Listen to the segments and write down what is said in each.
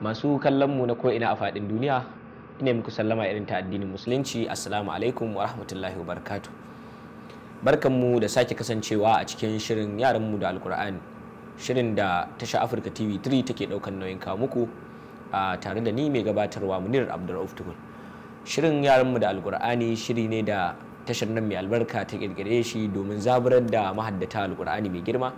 Masu kallon mu na ko'ina a faɗin duniya, ina muku sallama irin ta addinin musulunci. Assalamu alaikum wa rahmatullahi wa barakatuh. Barkanmu da sake kasancewa a cikin shirin Yaranmu da Alqur'ani, shirin da tasha Afirka TV3 take ɗaukar nauyin kawo muku tare da ni mai gabatarwa Munir Abdulra'Uf Tukur. Shirin Yaranmu da Alqur'ani shiri ne da tashar nan mai albarka ta kirkire shi domin zaburar da mahaddata Alqur'ani mai girma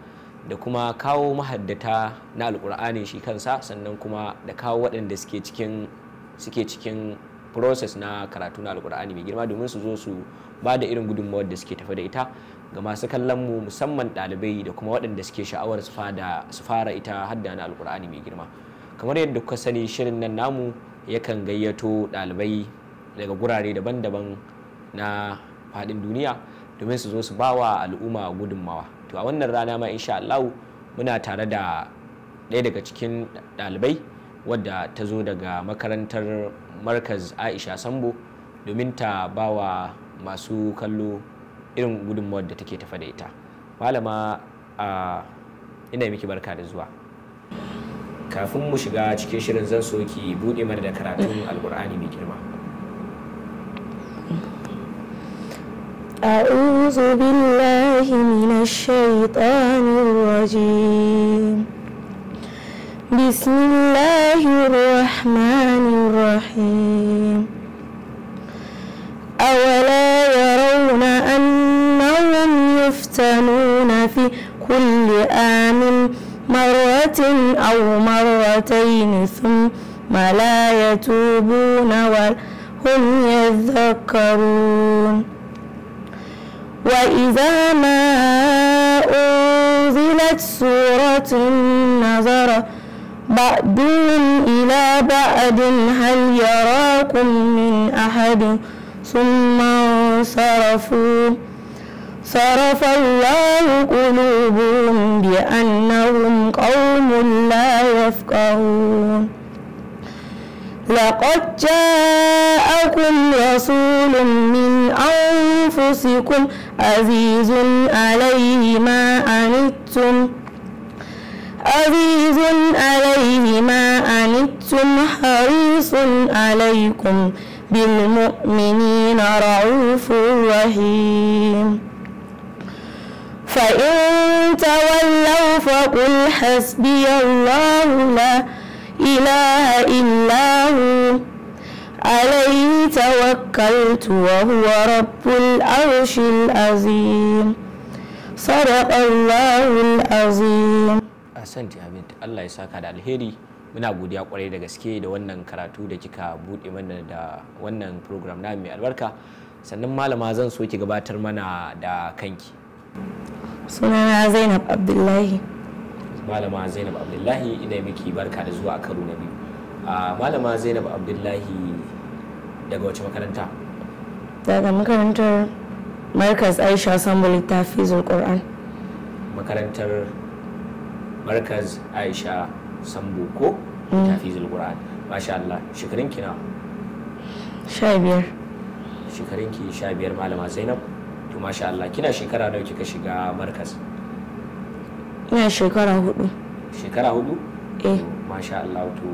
da kuma kawo mahaddata na Alqur'ani shi kansa, sannan kuma da kawo waɗanda suke cikin process na karatu na Alqur'ani mai girma domin su zo su ba da irin gudunmawar da suke tafi da ita ga masu kallon mu, musamman ɗalibai da kuma waɗanda suke sha'awar su fara ita hadda na Alqur'ani mai girma. Kamar yadda kuka sani, shirin nan namu yakan gayyato ɗalibai daga gurare daban-daban na faɗin duniya domin su zo su ba wa al'umma gudunmawa. To a wannan rana ma insha Allah muna tare da ɗaya daga cikin ɗalibai wadda ta zo daga makarantar Markaz Aisha Sambo domin ta ba wa masu kallo irin gudunmawar da take tafa da ita. Malama, ina miki barka da zuwa. Kafin mu shiga cikin shirin zan so ki buɗe mana da karatun Alqur'ani mai girma. أعوذ بالله من الشيطان الرجيم. بسم الله الرحمن الرحيم. أولا يرون أنهم يفتنون في كل عام مرة أو مرتين ثم لا يتوبون وهم يذكرون. وإذا ما أنزلت سورة نظر بعضهم إلى بعض هل يراكم من أحد ثم انصرفوا صرف الله قلوبهم بأنهم قوم لا يفقهون. لقد جاءكم رسول من أنفسكم عزيز عليه ما عنتم حريص عليكم بالمؤمنين رؤوف رحيم. فإن تولوا فقل حسبي الله لا إله إلا هو عليه توكلت وهو رب العرش العظيم. صدق الله العظيم. Asante Hamid, Allah ya saka da alheri. Muna godiya kwarai da gaske da wannan karatu da kika buɗe mana da wannan program na mai albarka. Sannan malama, zan so ki gabatar mana da kanki. Sunana Zainab Abdullahi. Malama Zainab Abdullahi, ina miki barka da zuwa a karo na biyu. Malama Zainab Abdullahi, daga wace makaranta? Daga makarantar Markaz Aisha Sambo Littafizul Qur'an. Makarantar Markaz Aisha Sambo ko Littafizul Qur'an. Masha Allah. Shekarunki nawa? 15. Shekarunki 15, Malama Zainab. To masha Allah, kina shekara nawa kika shiga Markaz? Ina shekara 4. Shekara 4? Eh. Masha Allah, to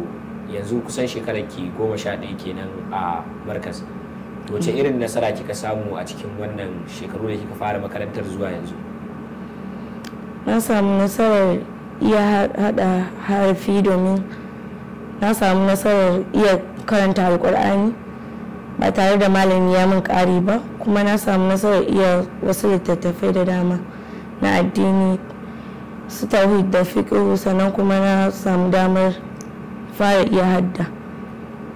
yanzu kusan shekaranki 11 kenan a Markaz. To wace irin nasara kika samu a cikin wannan shekaru da kika fara makarantar zuwa yanzu? Na samu nasarar iya hada harfi domin na samu nasarar iya karanta Alqur'ani ba tare da malami ya min ƙari ba, kuma na samu nasarar iya wasu littattafai da dama na addini, su tauhid da fiqh, sannan kuma na samu damar fara iya hadda.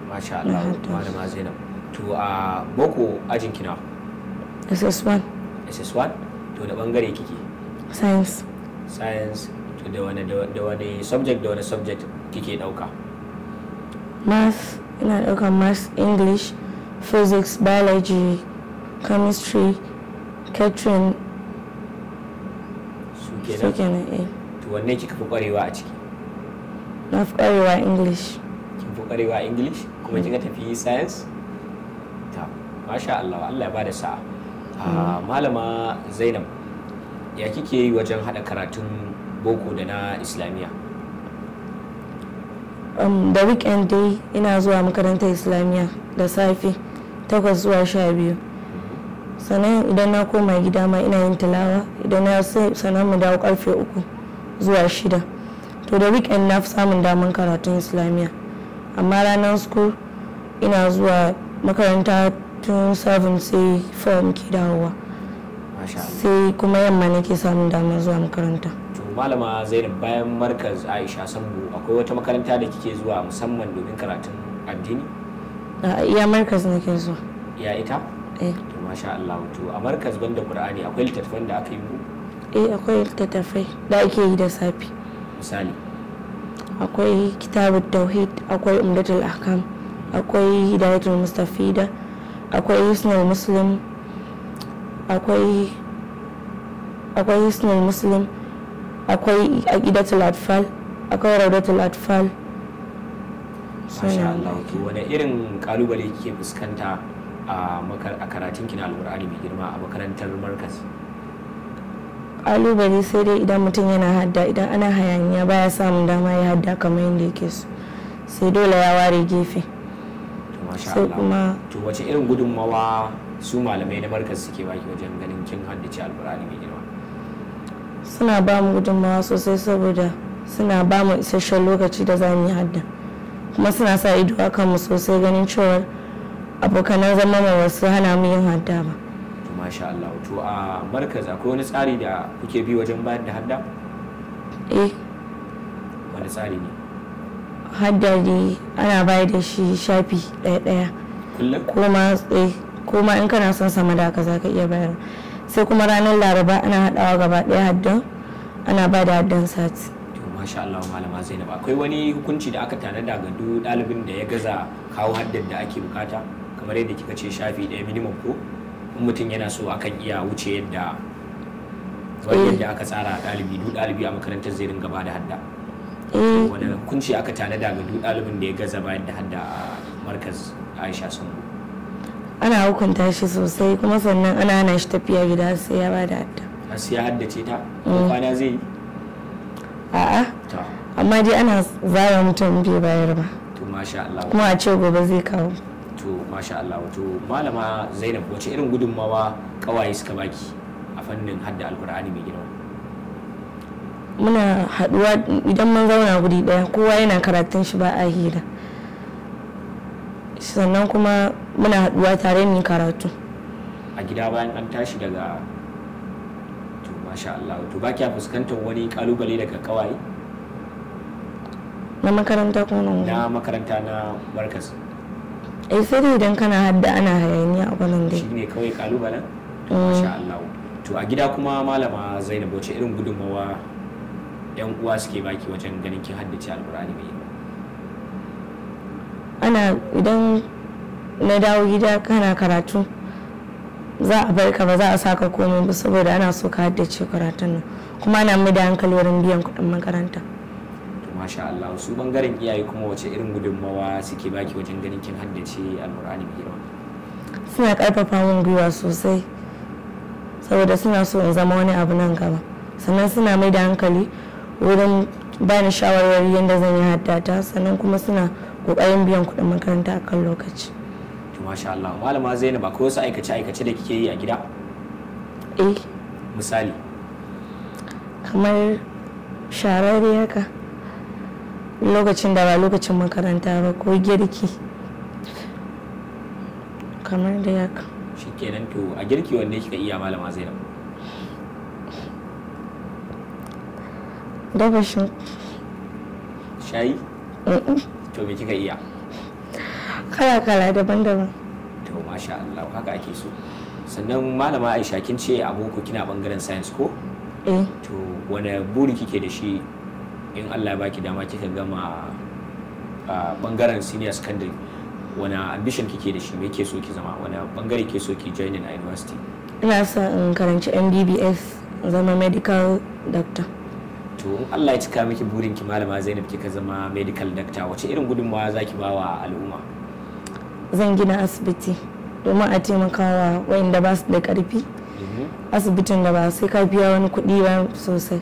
Masha Allah, Malama Zainab. To a boko ajin kina? SS1. SS1? To da bangare kike? Science. Science. To da wani subject kike dauka? Math. Ina dauka math, English, physics, biology, chemistry, catering. Su kenan. To wanne kika fi kwarewa a ciki? Na fi kwarewa English. Kin fi kwarewa English kuma kika tafi science? Ta, masha Allah, Allah ya bada sa'a. Malama Zainab, ya kike yi wajen hada karatun boko da na islamiyya? da weekend dai ina zuwa makarantar islamiyya da safe 8 zuwa 12. Sannan idan na koma gida ma ina yin tilawa idan na sannan mu dawo karfe 3 zuwa 6. To da weekend na fi samun damar karatun islamiyya, amma ranar school ina zuwa makaranta tun 7 sai 4 muke dawowa, sai kuma yamma nake samun damar zuwa makaranta. To malama Zainab, bayan markaz Aisha Sambu akwai wata makaranta da kike zuwa musamman domin karatun addini? Iya markaz nake zuwa. Ya ita? To masha Allah. To a markaz banda Qur'ani akwai littattafan da aka yi mu? Akwai littattafai da ake yi da safi. Misali? Akwai kitabut tauhid, akwai umdatul ahkam, akwai hidayatul mustafida, akwai hisnul muslim, akwai hisnul muslim, akwai aqidatul atfal, akwai rawdatul atfal. Masha Allah. To wani irin kalubale kike fuskanta a karatun ki na alqur'ani mai girma a makarantar markaz? Kalubale sai dai idan mutum yana hadda, idan ana hayaniya baya samun dama ya hadda kamar yadda yake so, sai dole ya ware gefe. Sai kuma to wace irin gudunmawa su malamai na markaz suke baki wajen ganin kin haddace alqur'ani mai girma? Suna ba mu gudunmawa sosai saboda suna ba mu isasshen lokaci da za mu yi hadda, kuma suna sa ido a kanmu sosai ganin cewa abokanan zama ma wasu hana mu yin hadda ba. Masha Allah. To a markaz akwai wani tsari da kuke bi wajen bayar da hadda? Wani tsari ne? Hadda ne ana bayar da shi shafi ɗaya kullum? Koma in kana son sama da haka za ka iya bayar. Sai kuma ranar Laraba ana haɗawa gaba ɗaya haddan, ana ba da haddan sati. To masha Allah malama Zainab, akwai wani hukunci da aka tanada ga duk ɗalibin da ya gaza kawo haddan da ake bukata kamar yadda kika ce shafi ɗaya minimum ko? Mutum yana so akan iya wuce yadda aka tsara ɗalibi, duk ɗalibi a makarantar zai ringa ba da hadda. Wani hukunci aka tanada ga duk ɗalibin da ya gaza bayar da hadda a markaz Aisha Sambu? Ana hukunta shi sosai, kuma sannan ana hana shi tafiya gida sai ya ba da hadda. Har sai ya haddace ta? Ko kwana zai yi? A'a, amma dai ana zara mutum bai bayar ba. To masha Allah. Kuma a ce gobe zai kawo. To masha Allah. To malama Zainab, wace irin gudunmawa kawaye suka baki a fannin hadda alkur'ani mai girma? Muna haduwa idan mun zauna guri daya, kowa yana karatun shi ba a hira, sannan kuma muna haduwa tare ne karatu a gida bayan an tashi daga. To masha Allah. To ba kya fuskantar wani kalubale daga kawaye na makaranta ko na makaranta na markaz? Sai dai idan kana hadda ana hayaniya a wannan dai shine kawai kalubalen. Masha Allah. To a gida kuma malama Zainab, wace irin gudunmawa yan uwa suke baki wajen ganin kin haddace alqur'ani mai girma? Idan na dawo gida kana karatu za a bar ka, ba za a saka komai ba saboda ana so ka haddace karatun nan, kuma ana mai da hankali wurin biyan kuɗin makaranta. Masha Allah. Su bangaren iyaye kuma wace irin gudunmawa suke baki wajen ganin kin haddace alqur'ani mai girma? Suna karfafa min gwiwa sosai saboda suna so in zama wani abu nan gaba, sannan suna mai da hankali wurin bani shawarwari yadda zan yi haddata, sannan kuma suna kokarin biyan kuɗin makaranta a kan lokaci. To masha Allah. Malama Zainab, akwai wasu aikace-aikace da kike yi a gida? Misali? Kamar shararri haka lokacin da ba lokacin makaranta ba, ko girki kamar da yaka. Shikenan. To a girki wanne kika iya malama Zainab? Dafa shayi? To me kika iya? Kala-kala daban-daban. To masha Allah, haka ake so. Sannan malama Aisha, kin ce a boko kina bangaren science ko? To wani buri kike da shi in Allah ya baki dama kika gama bangaren senior secondary? Wani ambition kike da shi, me ke so ki zama, wani bangare ke so ki join a university? Ina son in karanci MBBS, zama medical doctor. To in Allah ya cika miki burin ki malama Zainab, kika zama medical doctor, wace irin gudunmawa zaki bawa al'umma? Zan gina asibiti domin a taimakawa wayanda ba su da karfi, asibitin da ba sai ka biya wani kuɗi ba sosai.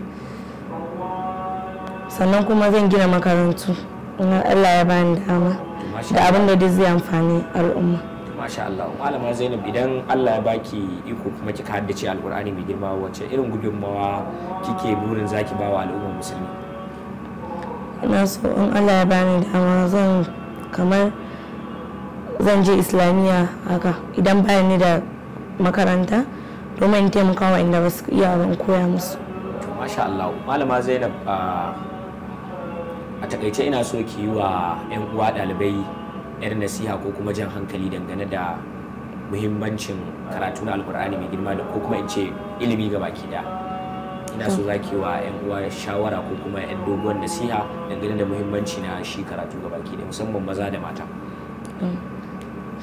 Sannan kuma zan gina makarantu Allah ya bani dama da abin da zai amfani al'umma. Masha Allah. Malama Zainab, idan Allah ya baki iko kuma kika haddace Alqur'ani mai girma, wacce irin gudunmawa kike burin zaki bawa al'ummar musulmi? Ina so in Allah ya bani dama zan je Islamiyya haka idan bayan ni da makaranta domin taimaka wa inda ba su iya ban koya musu. Masha Allah. Malama Zainab, a takaice ina so ki yi wa 'yan uwa ɗalibai yar nasiha ko kuma jan hankali dangane da muhimmancin karatu na Alqur'ani mai girma da ko kuma in ce ilimi ga baki da. Ina so za ki wa 'yan uwa shawara ko kuma 'yan doguwar nasiha dangane da muhimmanci na shi karatu ga baki da, musamman maza da mata.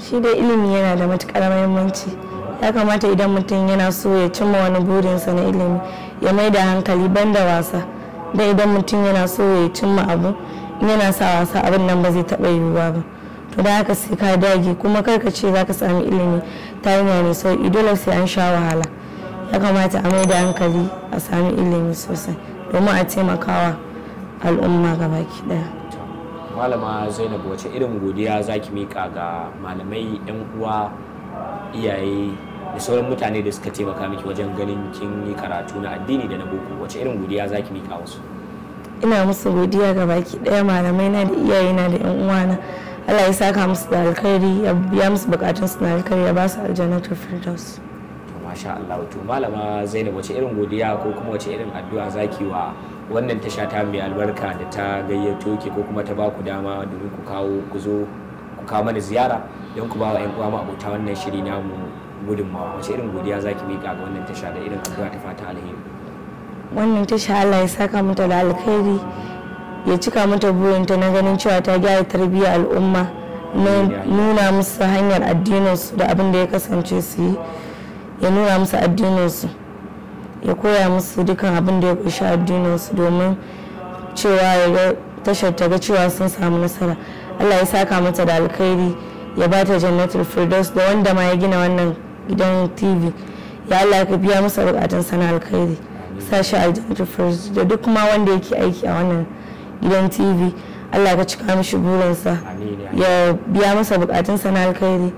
Shi da ilimi yana da matukar muhimmanci. Ya kamata idan mutum yana so ya cimma wani burinsa na ilimi ya mai da hankali banda wasa. Dan idan mutum yana so ya cimma abu in yana sa wasa abin nan ba zai taɓa yiwuwa ba. To da haka sai ka dage, kuma kar ka ce za ka sami ilimi ta hanya mai sauƙi, dole sai an sha wahala. Ya kamata a mai da hankali a sami ilimi sosai domin a taimakawa al'umma gabaki daya. Malama Zainab, wace irin godiya zaki mika ga malamai, 'yan uwa, iyaye da sauran mutane da suka taimaka miki wajen ganin kin yi karatu na addini da na boko? Wace irin godiya zaki mika wasu? Ina musu godiya gabaki daya, malamai na da iyaye na da 'yan uwana. Allah ya saka musu da alkhairi, ya biya musu bukatun su na alkhairi, ya ba su aljannatul firdaus. Masha Allah. To Malama Zainab, wace irin godiya ko kuma wace irin addu'a zaki wa wannan tasha ta mai albarka da ta gayyato ki ko kuma ta ba ku dama domin ku kawo mana ziyara don ku ba wa 'yan uwa abota wannan shiri namu gudunmawa? Wace irin godiya zaki miƙa ga wannan tasha da irin addu'a ta fata alheri? Wannan tasha Allah ya saka mata da alkhairi, ya cika mata burinta na ganin cewa ta gyara tarbiyyar al'umma, na nuna musu hanyar addininsu da abin da ya kasance su yi, ya nuna musu addininsu, ya koya musu dukkan abin da ya kunshi addininsu domin cewa ya ga tashar ta ga cewa sun samu nasara. Allah ya saka mata da alkhairi, ya ba ta jannatul firdaus, da wanda ma ya gina wannan gidan TV ya Allah ka biya masa bukatun sana alkhairi, sashi aljannatul firdaus, da duk ma wanda yake aiki a wannan gidan TV Allah ka cika mishi burinsa, ya biya masa bukatunsa na alkhairi,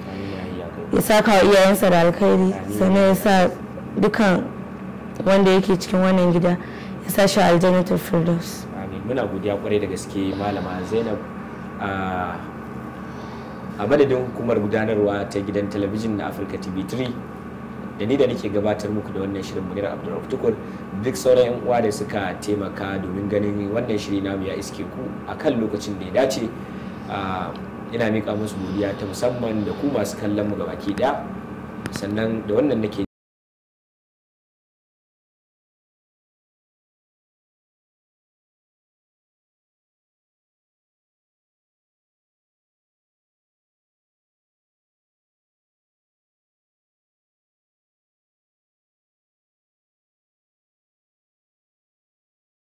ya saka wa iyayensa da alkhairi, sannan ya sa dukan wanda yake cikin wannan gida ya sa shi aljannatul firdaus. Amin. Muna godiya kwarai da gaske Malama Zainab. A madadin hukumar gudanarwa ta gidan talabijin na Africa TV3 da ni da nake gabatar muku da wannan shirin Munir Abdulra'Uf Tukur, duk sauran 'yan uwa da suka taimaka domin ganin wannan shiri namu ya iske ku a kan lokacin da ya dace, ina mika musu godiya ta musamman da ku masu kallon mu gabaki daya. Sannan da wannan nake